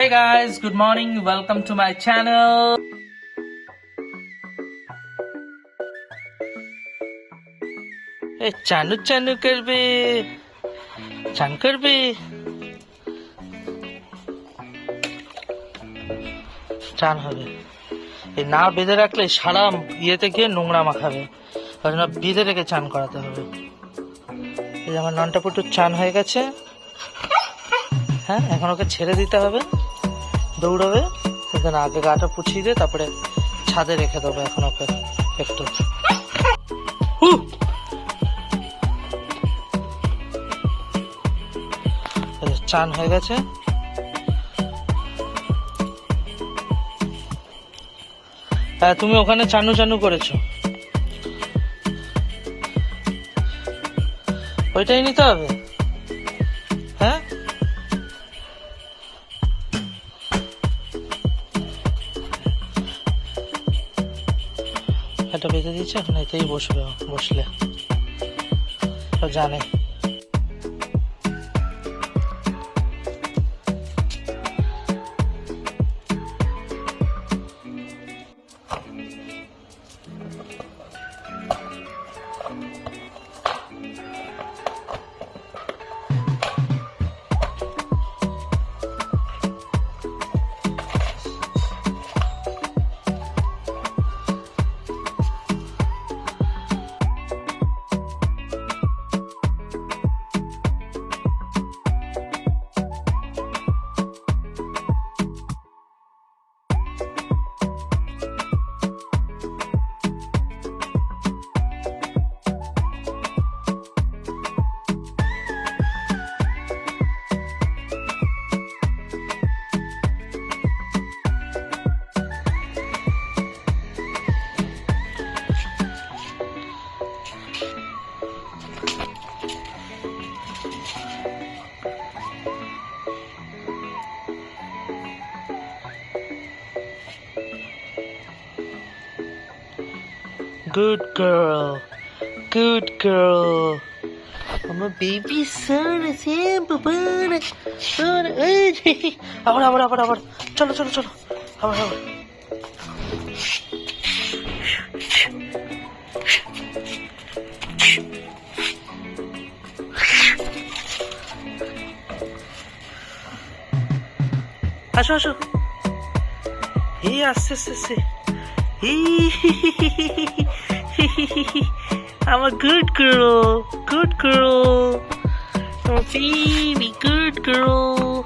Hey guys, good morning. Welcome to my channel. Chanu Chanu कर बे चान कर बे চান হবে এই না বেঁধে রাখলে সারা ইয়েতে গিয়ে নোংরা মাখাবে ওই জন্য বেঁধে রেখে চান করাতে হবে। এই আমার ননটা পুটুর চান হয়ে গেছে। হ্যাঁ, এখন ওকে ছেড়ে দিতে হবে, দৌড়াবে। সেখানে আগে গাটা পুছিয়ে দিয়ে তারপরে ছাদে রেখে দেবো এখন ওকে একটু। চান হয়ে গেছে। হ্যাঁ, তুমি ওখানে চানু চানু করেছো, ওইটাই নিতে হবে। হ্যাঁ, এটা বেঁধে দিচ্ছে, এখন এতেই বসবে। বসলে তো জানে। Good girl, good girl. I'm a baby son. It's him, Papa. আবার চলো আবার আসো এই আসছে I'm a good girl. I'm a baby good girl.